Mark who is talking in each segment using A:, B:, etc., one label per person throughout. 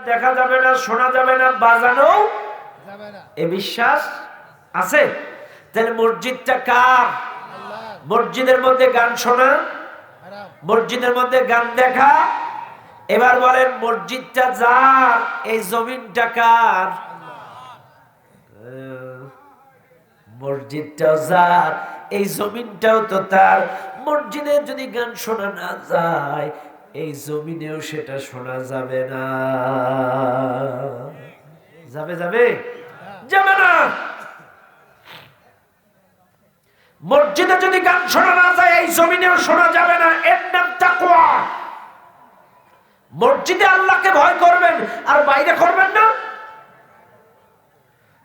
A: দেখা যাবে না, শোনা যাবে না, বাজানো যাবে না, এ বিশ্বাস আছে? তাহলে মসজিদটা কার? মসজিদের মধ্যে গান শোনা, মসজিদের মধ্যে গান দেখা। এবার বলেন মসজিদটা যার, এই জমিনটা কার? মসজিদটাও যার, এই জমিনটাও তো তার। মসজিদে যদি গান শোনা না যায়, এই জমিনেও সেটা শোনা যাবে না। যাবে যাবে যাবে না। মসজিদে যদি গান শোনা না যায়, এই জমিনেও শোনা যাবে না। এর নাম তাকওয়া। মসজিদে আল্লাহকে ভয় করবেন আর বাইরে করবেন না।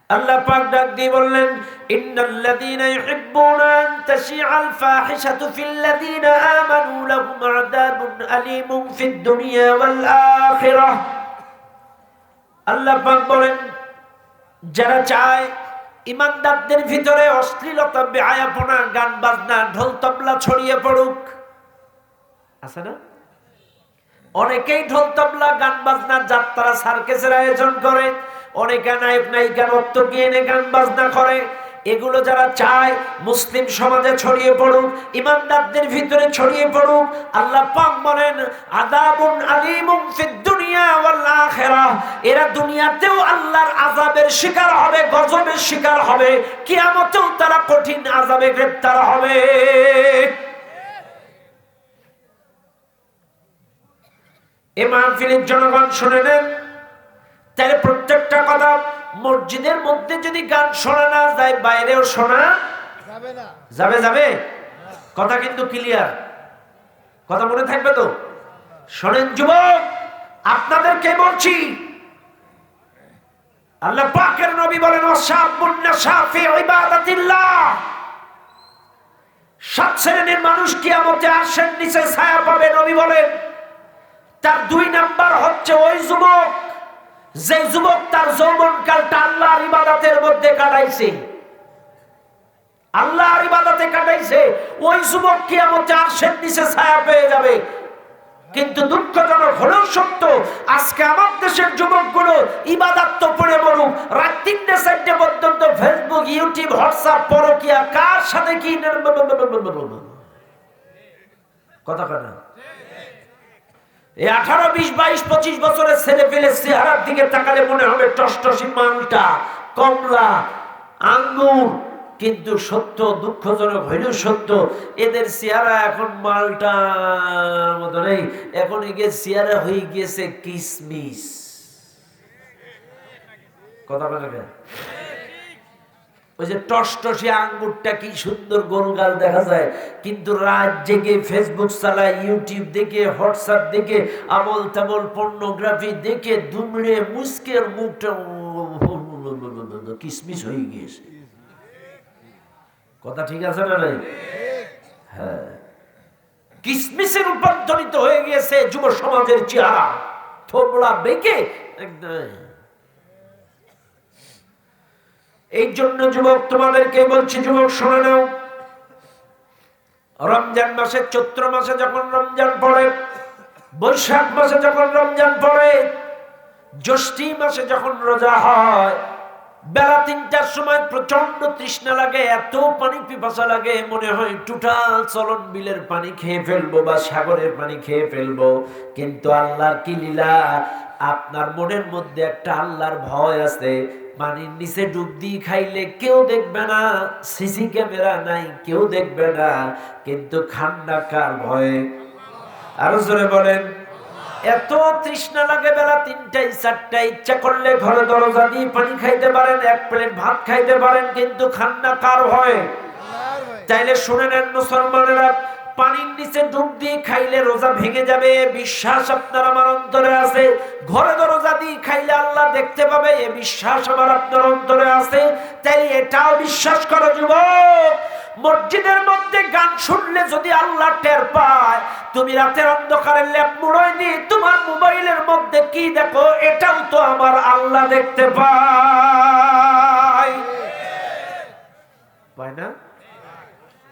A: আল্লাহ পাক ডাক দিয়ে বললেন, ইন্নাল্লাযীনা ইউহিব্বুনা আন তাশিআল ফাহিশাতু ফিল্লাযীনা আমানু লাহুম আযাবুন আলীমুন ফিদ দুনিয়া ওয়াল আখিরাহ। আল্লাহ পাক বলেন, যারা চায় ঈমানদারদের ভিতরে অশ্লীলতা, বেহায়াপনা, গান বাজনা, ঢোল তবলা ছড়িয়ে পড়ুক। আছে না? অনেকেই ঢোল তবলা, গান বাজনা, যাত্রা, সার্কাসের আয়োজন করে। অনেকে নায়ক নায়িকা নর্তকী এনে গান বাজনা করে। এগুলো যারা চায় মুসলিম সমাজে ছড়িয়ে পড়ুক, ঈমানদারদের ভিতরে ছড়িয়ে পড়ুক, আল্লাহ পাক বলেন আযাবুন আলীমুন ফিদ দুনিয়া ওয়াল আখিরাহ। এরা দুনিয়াতেও আল্লাহর আযাবের শিকার হবে, গজবের শিকার হবে। কিয়ামতেও তারা কঠিন আযাবে গ্রেফতার হবে। এই মাহফিলের জনগণ শুনে নেন, তাহলে প্রত্যেকটা কথা, মসজিদের মধ্যে যদি গান শোনা না যায়, বাইরেও শোনা যাবে না। যাবে যাবে, কথা কিন্তু ক্লিয়ার, কথা মনে থাকবে তো? শোনেন যুবক, আপনাদেরকে বলছি, আল্লাহ পাকের নবী বলেন ওয়াশাবুন নাশা ফি ইবাদাতিল্লাহ। 7 শ্রেণীর মানুষ কিয়ামতে আরশের নিচে ছায়া পাবে। নবী বলেন তার 2 নাম্বার হচ্ছে ওই যুবক, যে যুবক তার যৌবনকালটা আল্লাহর ইবাদতের মধ্যে কাটাইছে, আল্লাহর ইবাদতে কাটাইছে। ওই যুবক কিয়ামতে আরশের নিচে ছায়া পেয়ে যাবে। কিন্তু দুঃখজনক হলেও সত্য, আজকে আমার দেশের যুবকগুলো ইবাদত তো পড়ে মরুক, রাত 3-4 পর্যন্ত ফেসবুক, ইউটিউব, হোয়াটসঅ্যাপ, পরকিয়া, কার সাথে কি কথা কানা। এই 18, 20, 22, 25 বছরের ছেলে পেলে চেহারার দিকে তাকালে মনে হবে টসটসি, মালটা, কমলা, আঙ্গুর। কিন্তু সত্য, দুঃখজনক হইলেও সত্য, এদের চেহারা এখন মালটার মতো নেই। এখন এগিয়ে চেহারা হয়ে গিয়েছে কিসমিস। কথা বলে ওই যে টসটসি আঙ্গুরটা কি সুন্দর গোলগাল দেখা যায়, কিন্তু রাত জেগে ফেসবুক চালায়, ইউটিউব দেখে, হোয়াটসঅ্যাপ দেখে, আমল তামল পর্নোগ্রাফি দেখে দুমড়ে মুসকের মুখটা কিসমিস হয়ে গিয়েছে। কথা ঠিক আছে না নাই? হ্যাঁ, কিসমিসে রূপান্তরিত হয়ে গিয়েছে যুব সমাজের চেহারা, থোবড়া বেঁকে একদম। এই জন্য যুবক তোমাদেরকে বলছি, যুবক শোনে নাও, রমজান মাসে, চৈত্র মাসে যখন রমজান পড়ে, বৈশাখ মাসে যখন রমজান পড়ে, জ্যৈষ্ঠী মাসে যখন রোজা হয়, বেলা 3টার সময় প্রচন্ড তৃষ্ণা লাগে, এত পানি পিপাসা লাগে, মনে হয় টোটাল চলন বিলের পানি খেয়ে ফেলবো বা সাগরের পানি খেয়ে ফেলবো। কিন্তু আল্লাহর কি লীলা, আপনার মনের মধ্যে একটা আল্লাহর ভয় আছে। পানির নিচে ডুব দিয়ে খাইলে কেউ দেখবে না, সিসি ক্যামেরা নাই, কেউ দেখবে না, কিন্তু খান্না কার ভয়ে? আরো জোরে বলেন। এত তৃষ্ণা লাগে, বেলা 3টায় 4টায় ইচ্ছা করলে ঘরে দরজা দিয়ে পানি খাইতে পারেন, 1 প্লেট ভাত খাইতে পারেন, কিন্তু খান্না কার ভয়ে? তাইলে শুনে নেন মুসলমানেরা, পানির নিচে ডুব দিয়ে খাইলে রোজা ভেঙে যাবে, বিশ্বাস আপনার আমার অন্তরে আছে। ঘরে দরজা দিয়ে খাইলে আল্লাহ দেখতে পাবে, এ বিশ্বাস আমার আপনার অন্তরে আছে। তাই এটাও বিশ্বাস করো যুবক, মসজিদের মধ্যে গান শুনলে যদি আল্লাহ টের পায়, তুমি রাতের অন্ধকারে ল্যাপ মুড়াই দিয়ে তোমার মোবাইলের মধ্যে কি দেখো, এটাও তো আমার আল্লাহ দেখতে পায়। পায় না?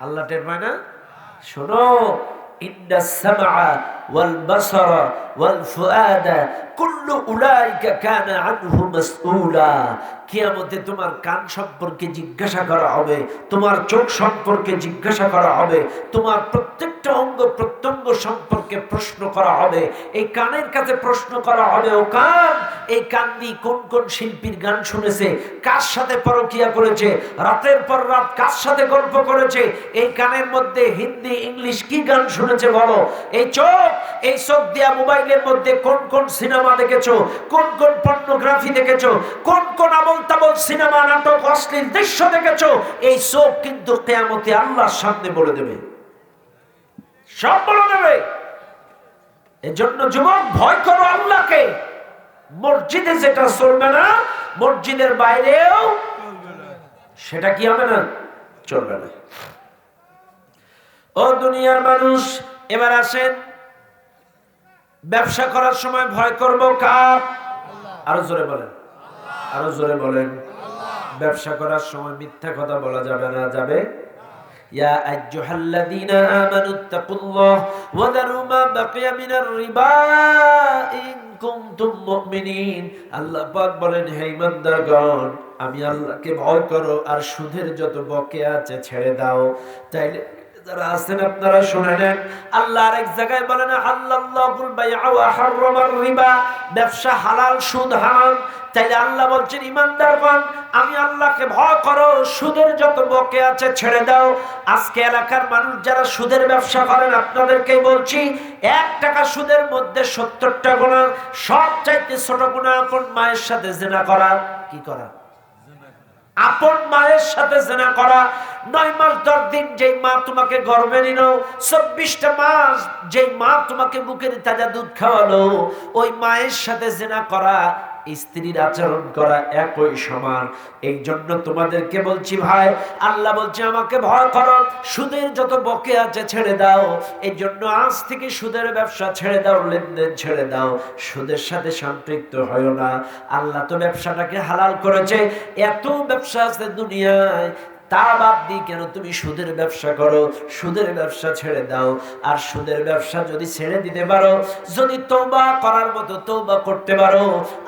A: আল্লাহ টের পায় না? শোনো, ইন্নাস সামআ ওয়াল বাসারা ওয়াল ফুআদা কুল্লু উলাইকা কানা আনহু মাসউলা। কিয়ামতে তোমার কান সম্পর্কে জিজ্ঞাসা করা হবে, তোমার চোখ সম্পর্কে জিজ্ঞাসা করা হবে, তোমার প্রত্যেকটা অঙ্গ প্রত্যঙ্গ সম্পর্কে প্রশ্ন করা হবে। এই কানের কাছে প্রশ্ন করা হবে, ও কান, এই কান দিয়ে কোন কোন শিল্পীর গান শুনেছে, কার সাথে পরকিয়া করেছে, রাতের পর রাত কার সাথে গল্প করেছে, এই কানের মধ্যে হিন্দি ইংলিশ কি গান শুনেছে বলো। এই চোখ দিয়া মোবাইলের মধ্যে কোন কোন সিনেমা দেখেছো, কোন কোন পর্নোগ্রাফি দেখেছো, কোন কোন আবল তাবল সিনেমা নাটক অশ্লীল দৃশ্য দেখেছো, এই চোখ কিন্তু কিয়ামতে আল্লাহর সামনে বলে দেবে, সব বলে দেবে। এজন্য যুবক, ভয় করো আল্লাহকে। মসজিদে যেটা চলবে না, মসজিদের বাইরেও সেটা কি হবে না, চলবে না। ও দুনিয়ার মানুষ, এবার আসেন, ব্যবসা করার সময় ভয় করব কার? আরো জোরে বলেন, আরো জোরে বলেন। ব্যবসা করার সময় মিথ্যা কথা বলা যাবে না, যাবে? ইয়া আইয়ুহাল্লাযীনা আমানুত্তাকুল্লাহ ওয়া যারু মা বাকিয়া মিনার রিবা ইন কুনতুম মুমিনিন। আল্লাহ পাক বলেন, হে ঈমানদারগণ, আমি আল্লাহকে ভয় করো আর সুদের যত বকেয়া আছে ছেড়ে দাও। তাইলে যারা আছেন আপনারা শুনে নেন, আল্লাহ আরেক জায়গায় বলেন, হাল্লাল্লাহুল বাইআ ওয়া হারামার রিবা, ব্যবসা হালাল, সুদ হারাম। তাইলে আল্লাহ বলছেন, ঈমানদারগণ, আমি আল্লাহকে ভয় করো, সুদের যত বকেয়া আছে ছেড়ে দাও। আজকে এলাকার মানুষ যারা সুদের ব্যবসা করেন, আপনাদেরকেই বলছি, 1 টাকা সুদের মধ্যে 70টা গুনাহ। সবচাইতে ছোট গুনাহ আপন মায়ের সাথে জিনা করা। কি করা? আপন মায়ের সাথে জিনা করা। 9 মাস 10 দিন যেই মা তোমাকে গর্ভে নিল, 24টা মাস যেই মা তোমাকে বুকের তাজা দুধ খাওয়ালো, ওই মায়ের সাথে জিনা করা, স্ত্রীর আচরণ করা একই সমান। এই জন্য তোমাদেরকে বলছি ভাই, আল্লাহ বলছে আমাকে ভয় করো, সুদের যত বকেয়া আছে ছেড়ে দাও। এই জন্য আজ থেকে সুদের ব্যবসা ছেড়ে দাও, লেনদেন ছেড়ে দাও, সুদের সাথে সম্পৃক্ত হয়ো না। আল্লাহ তো ব্যবসাটাকে হালাল করেছে, এত ব্যবসা আছে দুনিয়ায়, তা বাদ দিয়ে কেন তুমি সুদের ব্যবসা করো? সুদের ব্যবসা ছেড়ে দাও। আর সুদের ব্যবসা যদি ছেড়ে দিতে পারো, যদি তওবা করার মতো তওবা করতে পারো,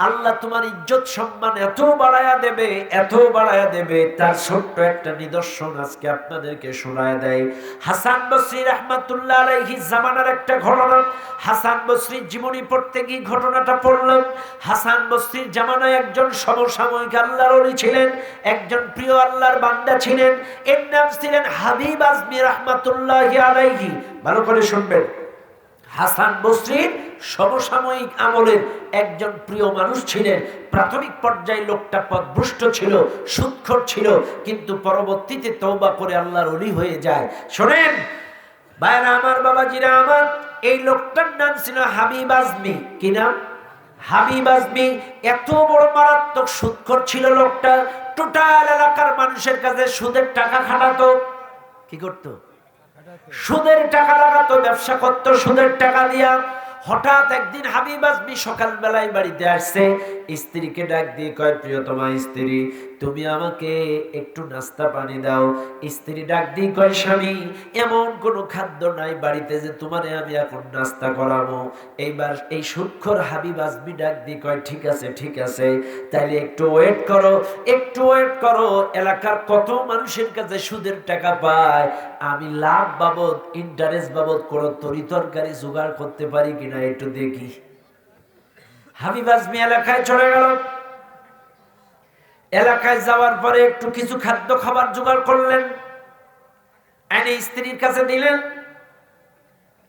A: আল্লাহ তোমার ইজ্জত সম্মান এত বাড়ায়া দেবে, এত বাড়ায়া দেবে। তার ছোট্ট একটা নিদর্শন আজকে আপনাদেরকে শোনায় দেয়। হাসান বসরি রাহমাতুল্লাহ আলাইহি জামানার একটা ঘটনা। হাসান বসরির জীবনী পড়তে গিয়ে ঘটনাটা পড়লাম। হাসান বসরির জামানায় একজন সমসাময়িক আল্লাহর ওলি ছিলেন, একজন প্রিয় আল্লাহর বান্দা ছিলেন। এর নাম ছিলেন হাবিব আজমি রাহমাতুল্লাহি আলাইহি। ভালো করে শুনবেন, হাসান বসরির সমসাময়িক আমলের একজন প্রিয় মানুষ ছিলেন। প্রাথমিক পর্যায়ে লোকটা পথভ্রষ্ট ছিল, সুদখোর ছিল, কিন্তু পরবর্তীতে তওবা করে আল্লাহর ওলি হয়ে যায়। শোনেন ভাইরা আমার, বাবাজিরা আমার, এই লোকটার নাম ছিল হাবিব আজমি। কি নাম? হাবিব আজমি। এত বড় মারাত্মক সুদখোর ছিল লোকটা। টোটাল এলাকার মানুষের কাছে সুদের টাকা খাটাতো। কি করতো? সুদের টাকা লাগাতো, ব্যবসা করতো সুদের টাকা দিয়া। হঠাৎ একদিন হাবিব আজমি সকালবেলায় বাড়িতে আসছে, স্ত্রীকে ডাক দিয়ে কয়, প্রিয়তমা স্ত্রী, তুমি আমাকে একটু নাস্তা পানি দাও। স্ত্রী ডাক দিয়ে কয়, স্বামী, এমন কোনো খাদ্য নাই বাড়িতে যে তোমারে আমি এখন নাস্তা করাবো। এইবার এই সুদখোর হাবিব আজমি ডাক দিয়ে কয়, ঠিক আছে, ঠিক আছে, তাইলে একটু ওয়েট করো, একটু ওয়েট করো। এলাকার কত মানুষের কাছে সুদের টাকা পায়, আমি লাভ বাবদ, ইন্টারেস্ট বাবদ কোনো তরিতরকারি জোগাড় করতে পারি কিনা একটু দেখি। হাবিব আজমি এলাকায় চলে গেল। এলাকায় যাওয়ার পরে একটু কিছু খাদ্য খাবার জোগাড় করলেন, এনে স্ত্রীর কাছে দিলেন।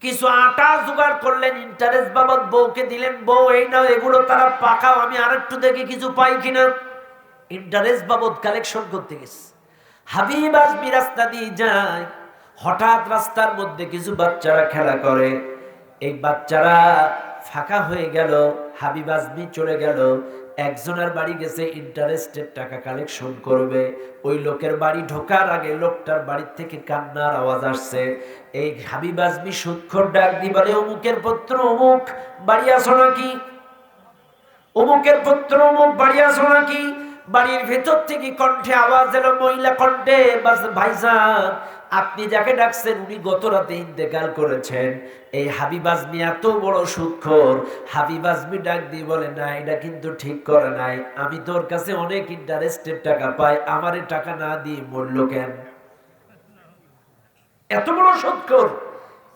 A: কিছু আটা জোগাড় করলেন, ইন্টারেস্ট বাবদ বউকে দিলেন। বউ, এই নাও, এগুলো তারা পাকাও, আমি আরেকটু দেখি কিছু পাই কিনা। ইন্টারেস্ট বাবদ কালেকশন করতে গেছে। হাবিব আজমি রাস্তা দিয়ে যায়, হঠাৎ রাস্তার মধ্যে কিছু বাচ্চারা খেলা করে। এই বাচ্চারা ফাঁকা হয়ে গেল, হাবিব আজমি চলে গেল। একজনের বাড়ি গেছে ইন্টারেস্টের টাকা কালেকশন করবে। ওই লোকের বাড়ি ঢোকার আগে লোকটার বাড়ির থেকে কান্নার আওয়াজ আসছে। এই হাবিব আজমি সুদখোর ডাক দিয়ে বলে, অমুকের পুত্র অমুক, বাড়ি আসো নাকি? অমুকের পুত্র অমুক, বাড়ি আসো নাকি? বাড়ির ভেতর থেকে কণ্ঠে আওয়াজ এলো, মহিলা কণ্ঠে, ভাইজান আপনি যাকে ডাকছেন উনি গত রাতে ইন্তেকাল করেছেন। এই হাবিব আজমি এত বড় সুদখোর। হাবিব আজমি ডাক দিয়ে বলে, না এটা কিন্তু ঠিক করে নাই, আমি তোর কাছে অনেক ইন্টারেস্টের টাকা পাই, আমারে টাকা না দিয়ে মরলো কেন? এত বড় সুদখোর,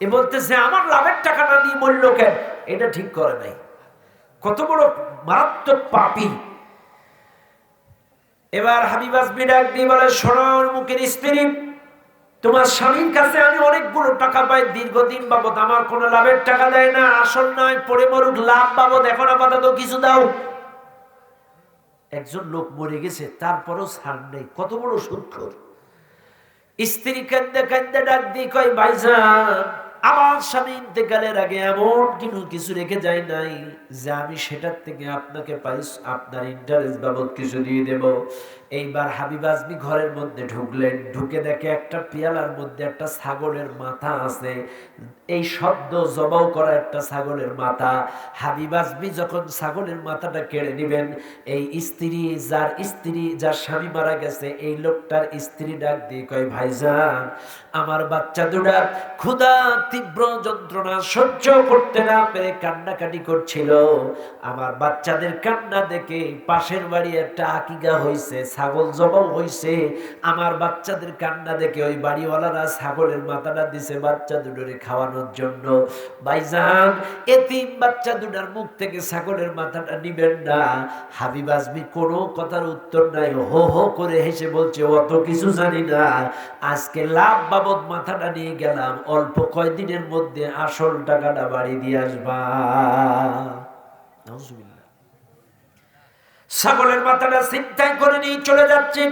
A: এ বলতেছে আমার লাভের টাকা না দিয়ে মরলো কেন? এটা ঠিক করে নাই। কত বড় মারাত্মক পাপী। এবার হাবিব আজমি ডাক দিয়ে বলে, সোনার মুখের স্ত্রী, তোমার স্বামীর কাছে আমি অনেকগুলো টাকা পাই দীর্ঘদিন বাবদ, আমার কোনো লাভের টাকা দেয় না, আসল নয়, পড়ে মরুক, লাভ বাবদ এখন আপাতত কিছু দাও। একজন লোক মরে গেছে তারপরও ছাড় নেই। কত বড় সুদখোর। স্ত্রী কান্দে কান্দে ডাক দিয়ে কয়, ভাইজান আমার স্বামী ইন্তেকালের আগে এমন কিছু রেখে যায় নাই যে আমি সেটার থেকে আপনাকে পাইস আপনার ইন্টারেস্ট বাবদ কিছু দিয়ে দেব। এইবার হাবিব আজমি ঘরের মধ্যে ঢুকলেন, ঢুকে দেখে একটা পেয়ালার মধ্যে একটা ছাগলের মাথা আছে, এই শব্দ জবাও করা একটা ছাগলের মাথা। হাবিব আজমি যখন ছাগলের মাথাটা কেড়ে নেবেন, এই স্ত্রী যার স্বামী মারা গেছে এই লোকটার স্ত্রী ডাক দিয়ে কয়, ভাইজান আমার বাচ্চা দুটা ক্ষুধা তীব্র যন্ত্রণা সহ্য করতে না পেরে কান্নাকাটি করছিল, আমার বাচ্চাদের কান্না দেখে পাশের বাড়ি একটা আকিকা হইছে, ছাগল জবাও হইছে, আমার বাচ্চাদের কান্না দেখে ওই বাড়িওয়ালারা ছাগলের মাথাটা দিছে বাচ্চা দুটোরে খাওয়ানোর জন্য। ভাইজান এতিম বাচ্চা দুটার মুখ থেকে ছাগলের মাথাটা নিবেন না। হাবিব আজমি কোনো কথার উত্তর নাই, হো হো করে হেসে বলছে, অত কিছু জানি না, আজকে লাভ বাবদ মাথাটা নিয়ে গেলাম, অল্প কয়দিনের মধ্যে আসল টাকাটা বাড়ি দিয়ে আসবা। ছাগলের মাথাটা চিন্তায় করে নিয়ে চলে যাচ্ছে।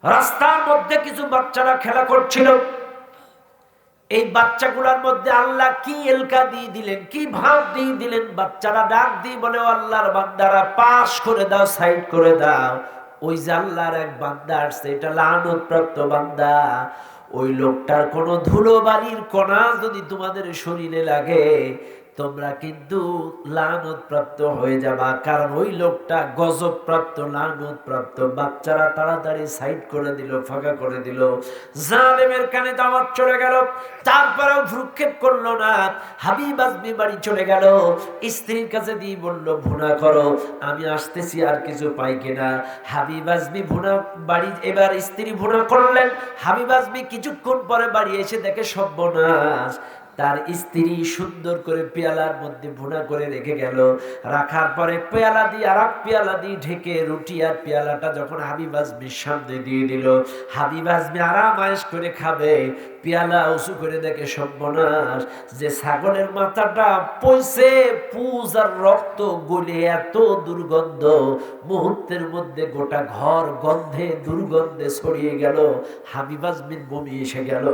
A: রাস্তার মধ্যে কিছু বাচ্চারা খেলা করছিল। এই বাচ্চাগুলোর মধ্যে আল্লাহ কি এলকা দিয়ে দিলেন, কি ভাব দিয়ে দিলেন। বাচ্চারা ডাক দিয়ে বলে, আল্লাহর বান্দারা পাশ করে দাও, সাইড করে দাও। ওই যে আল্লাহর এক বান্দা আসছে, এটা লানত প্রাপ্ত বান্দা। ওই লোকটার কোনো ধুলো বালির কণা যদি তোমাদের শরীরে লাগে তোমরা কিন্তু লানত প্রাপ্ত হয়ে যাবা, কারণ ওই লোকটা গজব প্রাপ্ত, লানত প্রাপ্ত। বাচ্চারা তাড়াতাড়ি সাইড করে দিল, ফাঁকা করে দিল। জালেমের কানে দাওয়াত চলে গেল, তারপরেও ভ্রুক্ষেপ করলো না। হাবিব আজমি বাড়ি চলে গেল, স্ত্রীর কাছে দিয়ে বলল, ভুনা করো, আমি আসতেছি, আর কিছু পাই কিনা। হাবিব আজমি ভুনা বাড়ি, এবার স্ত্রী ভুনা করলেন। হাবিব আজমি কিছুক্ষণ পরে বাড়ি এসে দেখে সর্বনাশ, তার স্ত্রী সুন্দর করে পেয়ালার মধ্যে ভুনা করে রেখে গেল। রাখার পরে পেয়ালা দিয়ে আর এক পেয়ালা দিয়ে ঢেকে রুটি আর পেয়ালাটা যখন হাবিব আজমির সামনে দিয়ে দিল, হাবিব আজমি আরাম আয়েশ করে খাবে, পেয়ালা উঁচু করে দেখে সর্বনাশ, যে ছাগলের মাথাটা পয়সে পুজ আর রক্ত গলে এত দুর্গন্ধ, মুহূর্তের মধ্যে গোটা ঘর গন্ধে দুর্গন্ধে ছড়িয়ে গেল। হাবিব আজমির বমি এসে গেল।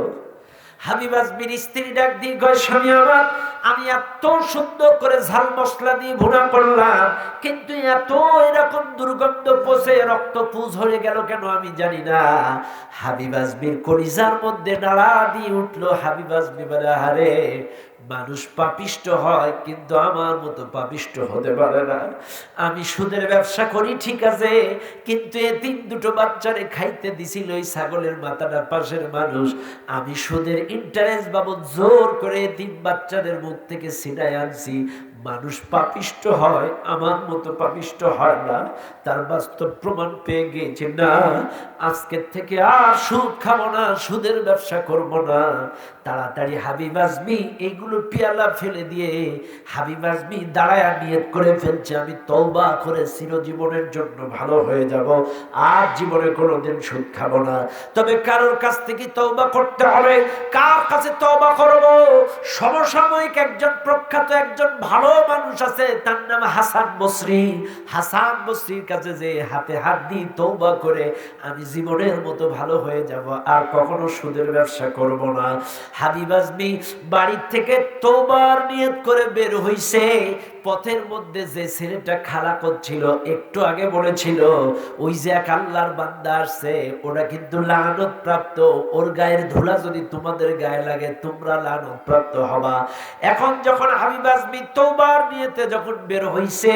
A: হাবিব আজমির স্ত্রী ডাক দিয়ে কয়, স্বামী আমার, আমি এত সুন্দর করে ঝাল মশলা দিয়ে ভুনা করলাম, কিন্তু এত এরকম দুর্গন্ধ পচে রক্ত পুজ হয়ে গেল কেন আমি জানি না। হাবিব আজমির কলিজার মধ্যে নাড়া দিয়ে উঠলো। হাবিব আজমি বলে, আরে মানুষ পাপিষ্ট হয়, কিন্তু আমার মতো পাপিষ্ট হতে পারে না। আমি সুদের ব্যবসা করি ঠিক আছে, কিন্তু এতিম দুটো বাচ্চারে খাইতে দিছিল ওই ছাগলের মাথাটা পাশের মানুষ। আমি সুদের ইন্টারেস্ট বাবদ জোর করে এতিম বাচ্চাদের মুখ থেকে ছিনায় আনছি। মানুষ পাপিষ্ট হয়, আমার মতো পাপিষ্ট হয় না। তার বাস্তব প্রমাণ পেয়ে গিয়েছে, না আজকের থেকে আর সুদ খাবো না, সুদের ব্যবসা করব না। তাড়াতাড়ি হাবিব আজমি এইগুলো পেয়ালা ফেলে দিয়ে হাবিব আজমি দাঁড়ায় নিয়ত করে ফেলছে, আমি তওবা করে চিরজীবনের জন্য ভালো হয়ে যাব, আর জীবনে কোনোদিন সুদ খাবো না। তবে কারোর কাছ থেকে তওবা করতে হবে। কার কাছে তওবা করব? সমসাময়িক একজন প্রখ্যাত একজন ভালো মানুষ আছে, তার নাম হাসান বসরি। হাসান বসরির কাছে যে হাতে হাত দিয়ে তওবা করে আমি জীবনের মতো ভালো হয়ে যাব, আর কখনো সুদের ব্যবসা করব না। হাবিব আজমি বাড়ি থেকে তওবার নিয়ত করে বের হইছে। পথের মধ্যে যে ছেলেটা খালা করছিল, একটু আগে বলেছিল ওই যে এক আল্লাহর বান্দা আসছে, ওরা কিন্তু লানত প্রাপ্ত, ওর গায়ের ধুলা যদি তোমাদের গায়ে লাগে তোমরা লানত প্রাপ্ত হবা। এখন যখন হাবিব আজমি তওবা তওবার নিয়েতে যখন বের হইছে,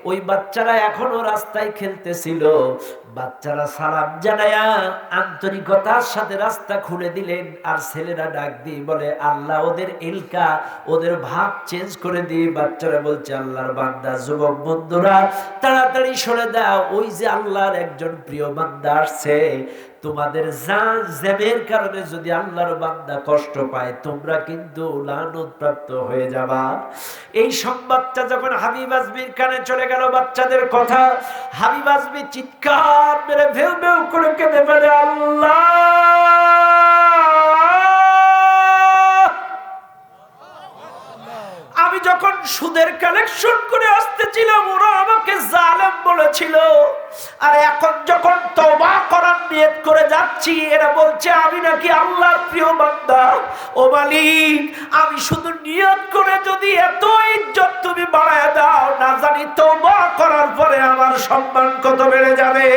A: ওই বাচ্চারা এখনো রাস্তায় খেলতেছিল। বাচ্চারা সালাম জানায়া আন্তরিকতার সাথে রাস্তা খুলে দিলেন। আর ছেলেরা ডাক দিয়ে বলে, আল্লাহ ওদের এলকা, ওদের ভাব চেঞ্জ করে দিয়ে। বাচ্চারা বলছে, আল্লাহর বান্দা, যুবক বন্ধুরা তাড়াতাড়ি সরে দাও, ওই যে আল্লাহর একজন প্রিয় বান্দা আসছে। তোমাদের জান জেবের কারণে যদি আল্লাহর বান্দা কষ্ট পায়, তোমরা কিন্তু লানত প্রাপ্ত হয়ে যাবা। এই সংবাদটা যখন হাবিব আজমির কানে চলে গেল, বাচ্চাদের কথা, হাবিব আজমি চিৎকার মেরে ভেউ ভেউ করে কেঁদে ফেলে, আল্লাহ, আমি যখন সুদের কালেকশন করে আসতেছিলাম ওরা আমাকে জালেম বলেছিল, আর এখন যখন তওবা করার নিয়ত করে যাচ্ছি এরা বলছে আমি নাকি আল্লাহর প্রিয় বান্দা। ও মালিক, আমি শুধু নিয়ত করে যদি এত ইজ্জত তুমি বাড়ায় দাও, না জানি তওবা করার পরে আমার সম্মান কত বেড়ে যাবে।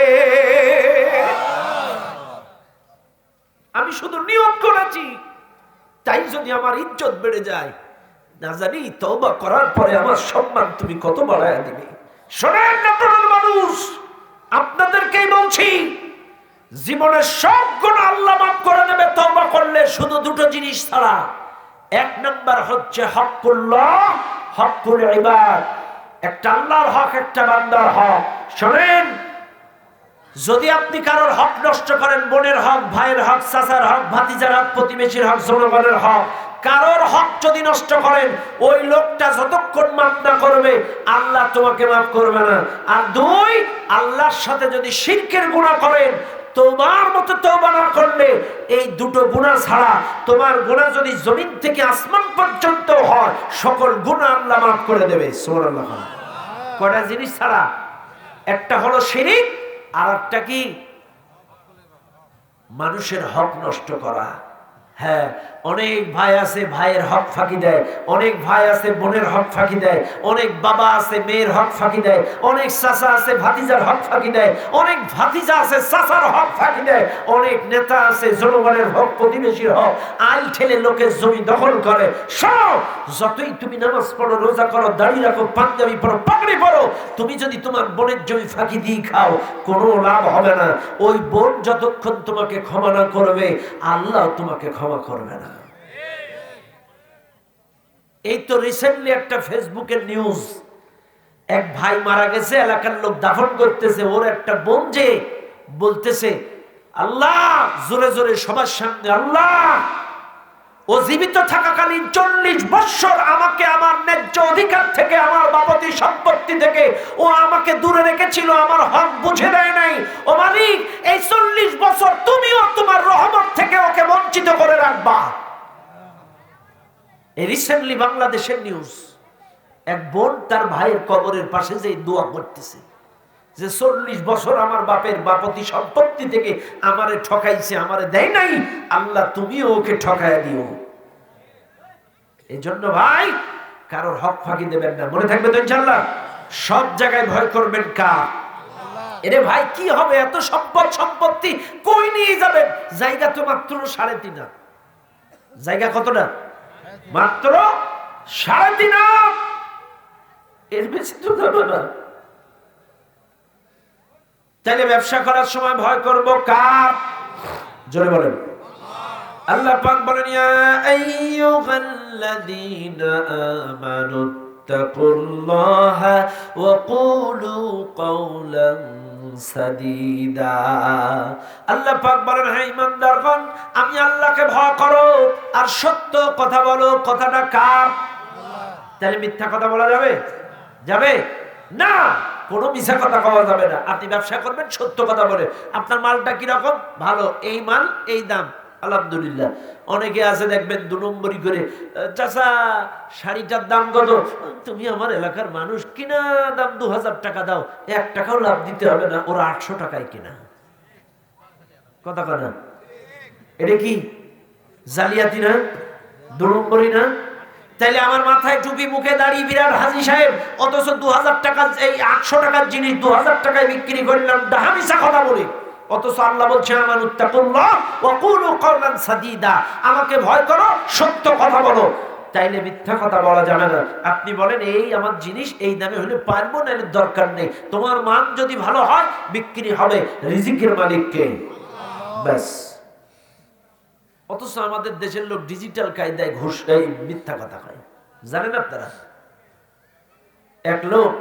A: আমি শুধু নিয়ত করেছি, তাই যদি আমার ইজ্জত বেড়ে যায়, না জানি তওবা করার পরে আমার সম্মান তুমি কত বাড়ায় দিবে। শোনেন আপনার মানুষ, আপনাদেরকেই বলছি, জীবনের সব গুনাহ আল্লাহ মাফ করে দেবে তওবা করলে, শুধু দুটো জিনিস ছাড়া। এক নাম্বার হচ্ছে হকুল্লাহ, হকুল ইবাদ, একটা আল্লাহর হক, একটা বান্দার হক। শোনেন, যদি আপনি কারোর হক নষ্ট করেন, বোনের হক, ভাইয়ের হক, চাচার হক, ভাতিজার হক, প্রতিবেশীর হক, জনগণের হক, কারোর হক যদি নষ্ট করেন, ওই লোকটা যতক্ষণ মাফ না করবে আল্লাহ তোমাকে মাফ করবে না। আর দুই, আল্লাহর সাথে যদি শিরকের গুনাহ করেন, তোমার মতো তওবা না করলে, এই দুটো গুনাহ ছাড়া তোমার গুনাহ যদি জমিন থেকে আসমান পর্যন্ত হয়, সকল গুনাহ আল্লাহ মাফ করে দেবে। সুবহানাল্লাহ। কয়টা জিনিস ছাড়া? একটা হলো শিরক, আর একটা কি? মানুষের হক নষ্ট করা। হ্যাঁ, অনেক ভাই আছে ভাইয়ের হক ফাঁকি দেয়, অনেক ভাই আছে বোনের হক ফাঁকি দেয়, অনেক বাবা আছে মেয়ের হক ফাঁকি দেয়, অনেক চাচা আছে ভাতিজার হক ফাঁকি দেয়, অনেক ভাতিজা আছে চাচার হক ফাঁকি দেয়, অনেক নেতা আছে জনগণের হক, প্রতিবেশীর হক আইল ঠেলে লোকের জমি দখল করে। সব, যতই তুমি নামাজ পড়ো, রোজা করো, দাড়ি রাখো, পাঞ্জাবি পড়ো, পাগড়ি পড়ো, তুমি যদি তোমার বোনের জমি ফাঁকি দিয়ে খাও, কোনো লাভ হবে না। ওই বোন যতক্ষণ তোমাকে ক্ষমা না করবে, আল্লাহ তোমাকে ক্ষমা করবে না। এই তো রিসেন্টলি একটা ফেসবুকের নিউজ, এক ভাই মারা গেছে, এলাকার লোক দাফন করতেছে, ওর একটা বোন যে বলতেছে, আল্লাহ, জোরে জোরে সবার সামনে, আল্লাহ, ও জীবিত থাকাকালীন 40 বছর আমাকে আমার ন্যায্য অধিকার থেকে, আমার বাপতি সম্পত্তি থেকে ও আমাকে দূরে রেখেছিল, আমার হক বুঝে দেয় নাই। ও মালিক, এই 40 বছর তুমিও তোমার রহমত থেকে ওকে বঞ্চিত করে রাখবা। এই রিসেন্টলি বাংলাদেশের নিউজ, এক বোন তার ভাইয়ের কবরের পাশে যে দোয়া করতেছে যে 40 বছর আমার বাপের বাপতি সম্পত্তি থেকে আমারে ঠকাইছে, আমারে দেয় নাই, আল্লাহ তুমিও ওকে ঠকায় দিও। এই জন্য ভাই, কারোর হক ফাঁকি দেবেন না, মনে থাকবে তো ইনশাআল্লাহ। সব জায়গায় ভয় করবেন কার? এরে ভাই, কি হবে এত সম্পদ সম্পত্তি, কই নিয়ে যাবেন? জায়গা তো মাত্র 3.5। জায়গা কতটা? মাত্র 3.5। এর বেশি তো যাবে না। তাহলে ব্যবসা করার সময় ভয় করব কার? জোরে বলেন। আল্লাহ পাক বলেন, ইয়া আইয়ুহাল্লাযীনা আমানু তাকুল্লাহা ওয়া কুলু কাওলান সাদীদা। আল্লাহ পাক বলেন, হে ঈমানদারগণ, আমি আল্লাহকে ভয় করো আর সত্য কথা বলো। কথাটা কার? তাহলে মিথ্যা কথা বলা যাবে? যাবে না, কোনো মিথ্যা কথা বলা যাবে না। আপনি ব্যবসা করবেন সত্য কথা বলে, আপনার মালটা কিরকম? ভালো, এই মাল, এই দাম, আলহামদুলিল্লাহ। অনেকে আছে দেখবেন 2 নম্বরই করে, চাচা শাড়িটার দাম কত? তুমি আমার এলাকার মানুষ, কিনা দাম 2000 টাকা দাও, 1 টাকাও লাভ দিতে হবে না, ওরা 800 টাকায় কিনা। কথা কথা, এটা কি জালিয়াতি না? 2 নম্বরই না? তাইলে আমার মাথায় টুপি, মুখে দাড়ি, বিরাট হাজী সাহেব, অথচ 2000 টাকা, এই 800 টাকার জিনিস 2000 টাকায় বিক্রি করলাম, ডাহামিশা কথা বলে। অথচ আল্লাহ বলছে, আমানুত্তাকুল্লাহ ওয়া কুলু কাওলান সাদীদা, আমাকে ভয় করো, সত্য কথা বলো। চাইলে মিথ্যা কথা বলা যাবে না। আপনি বলেন এই আমার জিনিস এই দামে হলে পারবো না, দরকার নেই। তোমার মান যদি ভালো হয় বিক্রি হবে, রিজিকের মালিককে, ব্যাস। অথচ আমাদের দেশের লোক ডিজিটাল কায়দায় ঘুষ, এই মিথ্যা কথা কয়। জানেন আপনারা, এক লোক